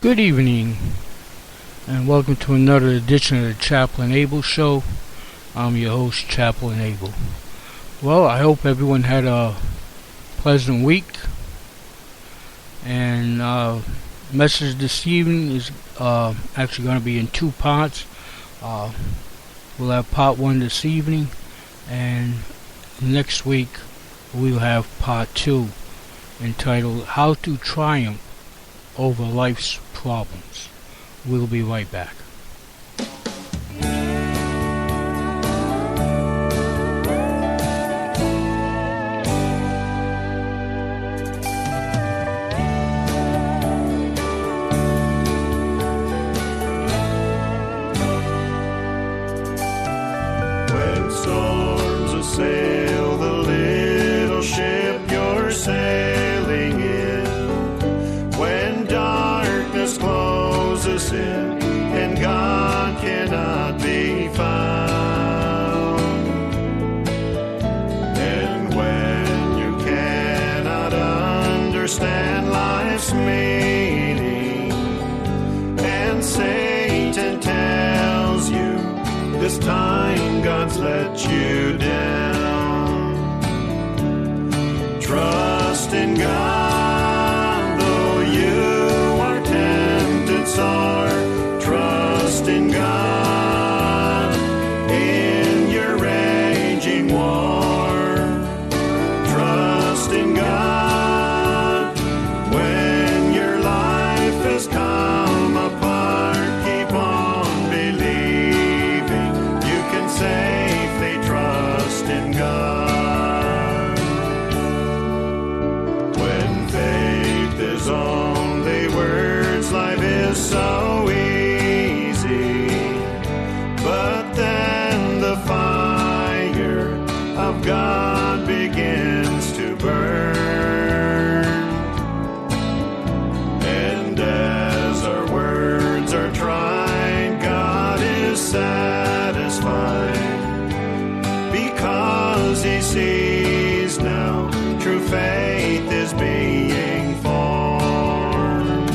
Good evening, and welcome to another edition of the Chaplain Abel Show. I'm your host, Chaplain Abel. Well, I hope everyone had a pleasant week. And message this evening is actually going to be in two parts. We'll have part one this evening, and next week we'll have part two, entitled How to Triumph Over Life's Problems. We'll be right back. When storms assail the little ship you're sailing in, when darkness closes in and God cannot be found, and when you cannot understand life's meaning, and Satan tells you this time God's let you down, trust in God, though you are tempted sore. Trust in God in your raging war. Trust in God when your life has come apart. Keep on believing you can safely trust in God. When faith is only words, life is so easy. But then the fire of God begins to burn. And as our words are tried, God is satisfied, because He sees now true faith is being formed.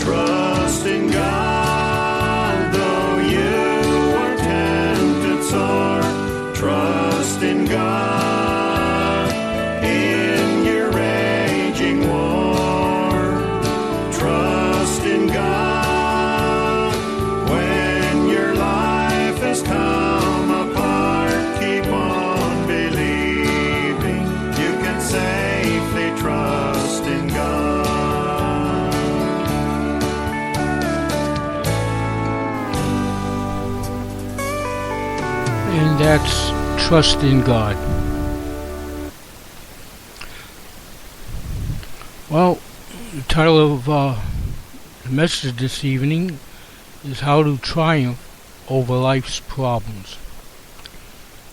Trust in God, though you are tempted sore. Trust in God in your raging war. Trust in God when your life has come apart. Keep on believing you can safely trust in God. And that's Trust in God. Well, the title of the message this evening is How to Triumph Over Life's Problems.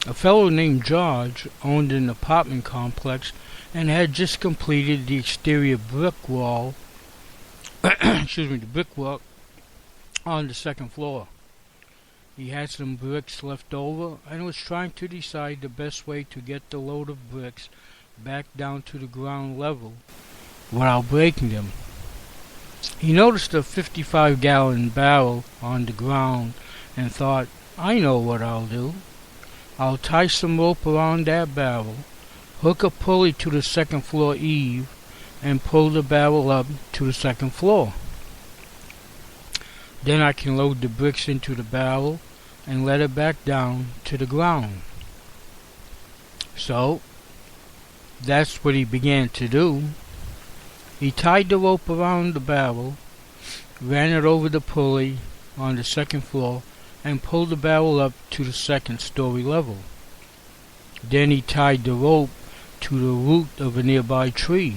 A fellow named George owned an apartment complex and had just completed the exterior brick wall, the brickwork on the second floor. He had some bricks left over and was trying to decide the best way to get the load of bricks back down to the ground level without breaking them. He noticed a 55-gallon barrel on the ground and thought, I know what I'll do. I'll tie some rope around that barrel, hook a pulley to the second floor eave, and pull the barrel up to the second floor. Then I can load the bricks into the barrel and let it back down to the ground. So, that's what he began to do. He tied the rope around the barrel, ran it over the pulley on the second floor, and pulled the barrel up to the second story level. Then he tied the rope to the root of a nearby tree.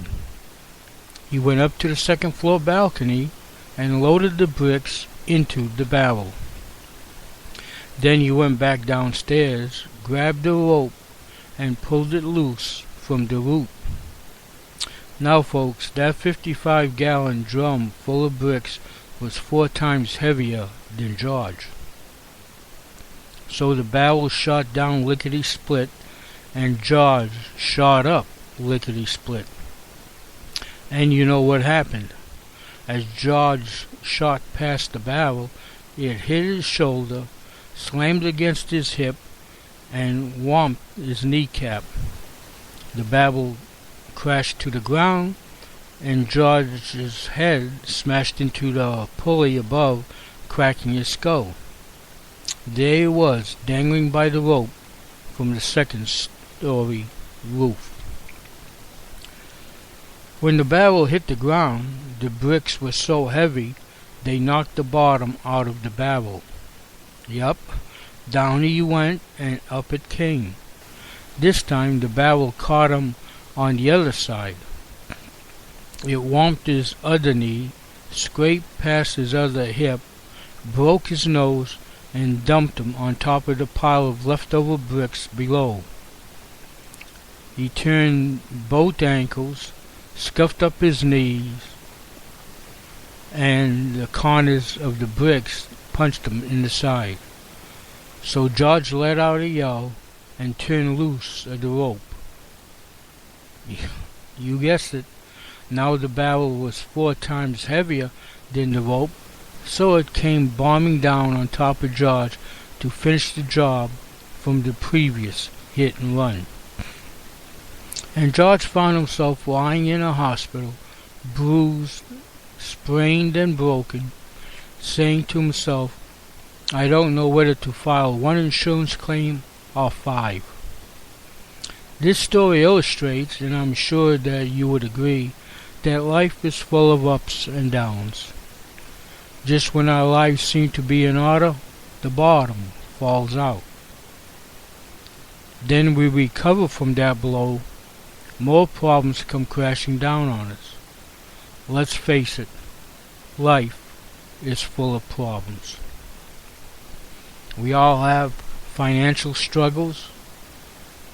He went up to the second floor balcony and loaded the bricks into the barrel. Then he went back downstairs, grabbed the rope, and pulled it loose from the root. Now folks, that 55-gallon drum full of bricks was 4 times heavier than George. So the barrel shot down lickety-split, and George shot up lickety-split. And you know what happened? As George shot past the barrel, it hit his shoulder, slammed against his hip, and whomped his kneecap. The barrel crashed to the ground, and George's head smashed into the pulley above, cracking his skull. There he was, dangling by the rope from the second-story roof. When the barrel hit the ground, the bricks were so heavy they knocked the bottom out of the barrel. Yup, down he went and up it came. This time the barrel caught him on the other side. It whomped his other knee, scraped past his other hip, broke his nose, and dumped him on top of the pile of leftover bricks below. He turned both ankles, scuffed up his knees, and the corners of the bricks punched him in the side. So George let out a yell and turned loose of the rope. You guessed it. Now the barrel was 4 times heavier than the rope, so it came bombing down on top of George to finish the job from the previous hit and run. And George found himself lying in a hospital, bruised, sprained and broken, saying to himself, I don't know whether to file 1 insurance claim or 5. This story illustrates, and I'm sure that you would agree, that life is full of ups and downs. Just when our lives seem to be in order, the bottom falls out. Then we recover from that blow, more problems come crashing down on us. Let's face it, life is full of problems. We all have financial struggles.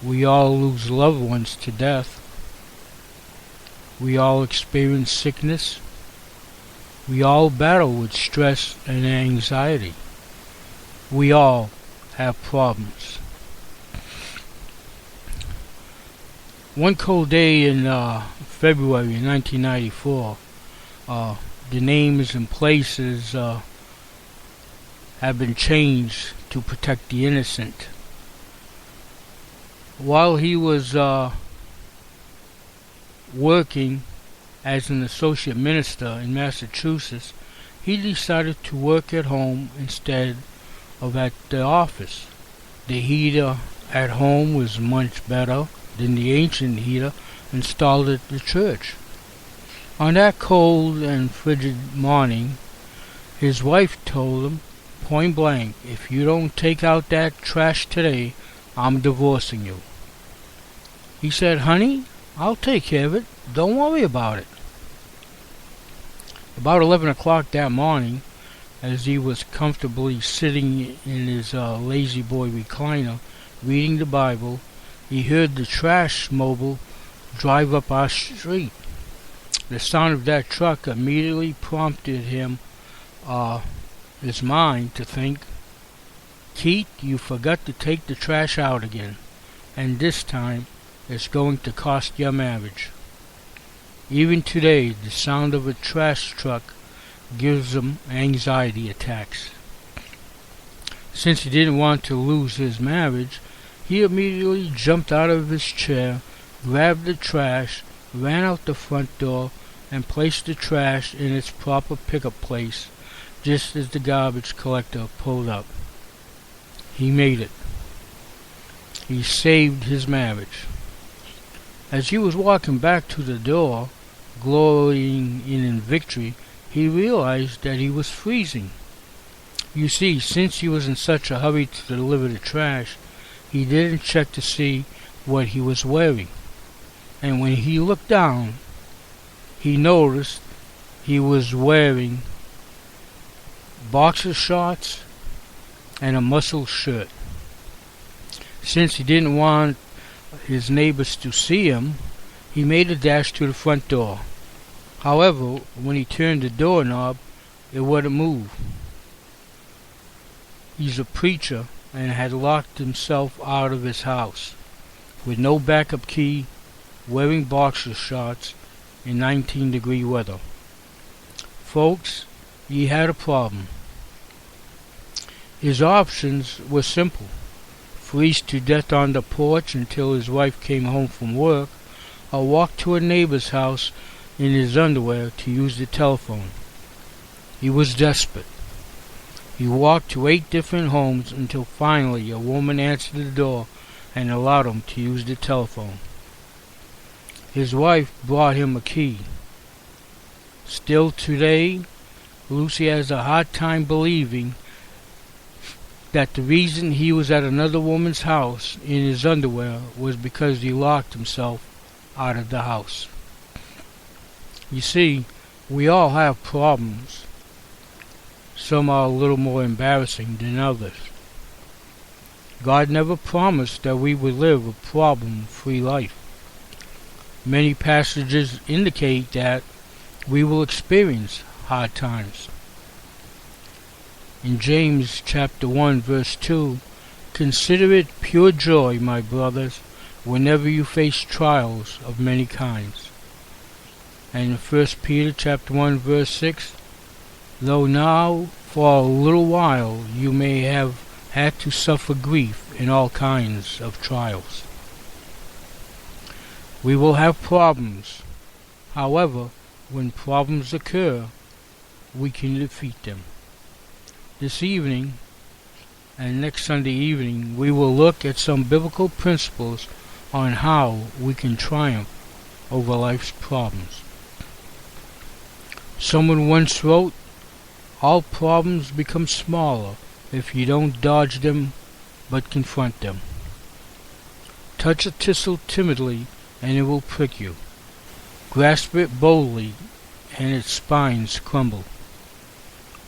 We all lose loved ones to death. We all experience sickness. We all battle with stress and anxiety. We all have problems. One cold day in February 1994, the names and places have been changed to protect the innocent. While he was working as an associate minister in Massachusetts, he decided to work at home instead of at the office. The heater at home was much better than the ancient heater installed at the church. On that cold and frigid morning, his wife told him point blank, if you don't take out that trash today, I'm divorcing you. He said, honey, I'll take care of it. Don't worry about it. About 11 o'clock that morning, as he was comfortably sitting in his lazy boy recliner, reading the Bible, he heard the trash mobile drive up our street. The sound of that truck immediately prompted his mind to think, Keith, you forgot to take the trash out again, and this time it's going to cost your marriage. Even today, the sound of a trash truck gives him anxiety attacks. Since he didn't want to lose his marriage, he immediately jumped out of his chair, grabbed the trash, ran out the front door, and placed the trash in its proper pickup place, just as the garbage collector pulled up. He made it. He saved his marriage. As he was walking back to the door, glorying in victory, he realized that he was freezing. You see, since he was in such a hurry to deliver the trash, he didn't check to see what he was wearing. And when he looked down, he noticed he was wearing boxer shorts and a muscle shirt. Since he didn't want his neighbors to see him, he made a dash to the front door. However, when he turned the doorknob, it wouldn't move. He's a preacher and had locked himself out of his house with no backup key, wearing boxer shorts in 19-degree weather. Folks, he had a problem. His options were simple: freeze to death on the porch until his wife came home from work, or walk to a neighbor's house in his underwear to use the telephone. He was desperate. He walked to 8 different homes until finally a woman answered the door and allowed him to use the telephone. His wife brought him a key. Still today, Lucy has a hard time believing that the reason he was at another woman's house in his underwear was because he locked himself out of the house. You see, we all have problems. Some are a little more embarrassing than others. God never promised that we would live a problem-free life. Many passages indicate that we will experience hard times. In James chapter 1 verse 2, consider it pure joy, my brothers, whenever you face trials of many kinds. And in 1 Peter chapter 1 verse 6, though now for a little while you may have had to suffer grief in all kinds of trials. We will have problems. However, when problems occur, we can defeat them. This evening and next Sunday evening, we will look at some biblical principles on how we can triumph over life's problems. Someone once wrote, all problems become smaller if you don't dodge them but confront them. Touch a thistle timidly and it will prick you. Grasp it boldly and its spines crumble.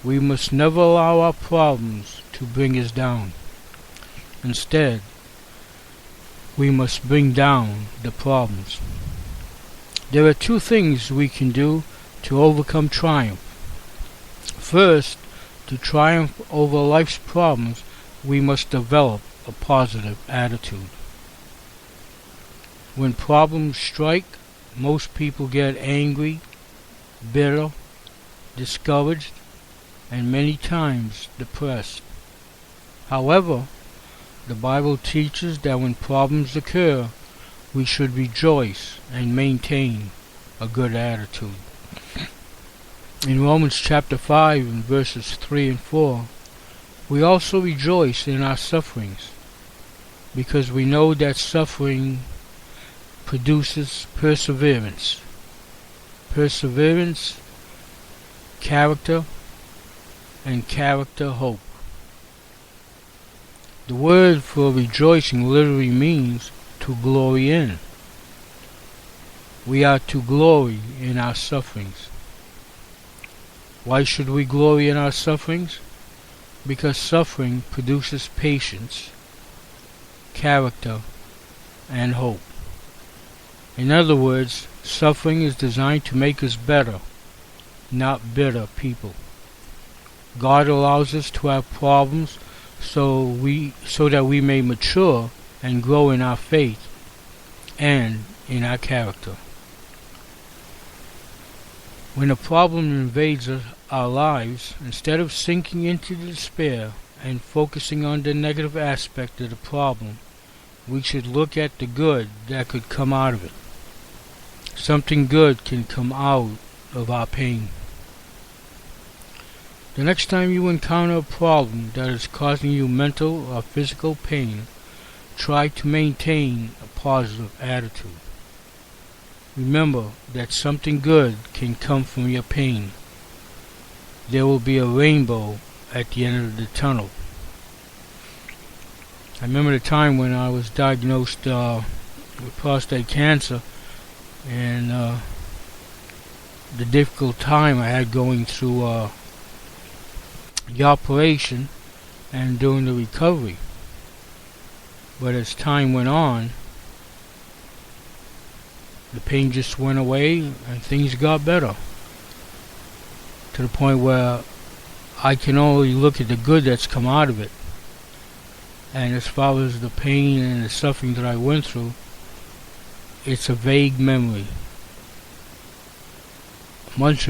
We must never allow our problems to bring us down. Instead, we must bring down the problems. There are 2 things we can do to overcome triumph. First, to triumph over life's problems, we must develop a positive attitude. When problems strike, most people get angry, bitter, discouraged, and many times depressed. However, the Bible teaches that when problems occur, we should rejoice and maintain a good attitude. In Romans chapter 5 and verses 3 and 4, we also rejoice in our sufferings, because we know that suffering produces perseverance. Perseverance, character, and character hope. The word for rejoicing literally means to glory in. We are to glory in our sufferings. Why should we glory in our sufferings? Because suffering produces patience, character, and hope. In other words, suffering is designed to make us better, not bitter people. God allows us to have problems so that we may mature and grow in our faith and in our character. When a problem invades our lives, instead of sinking into despair and focusing on the negative aspect of the problem, we should look at the good that could come out of it. Something good can come out of our pain. The next time you encounter a problem that is causing you mental or physical pain, try to maintain a positive attitude. Remember that something good can come from your pain. There will be a rainbow at the end of the tunnel. I remember the time when I was diagnosed with prostate cancer, and the difficult time I had going through the operation and during the recovery. But as time went on, the pain just went away and things got better, to the point where I can only look at the good that's come out of it. And as far as the pain and the suffering that I went through, it's a vague memory. Months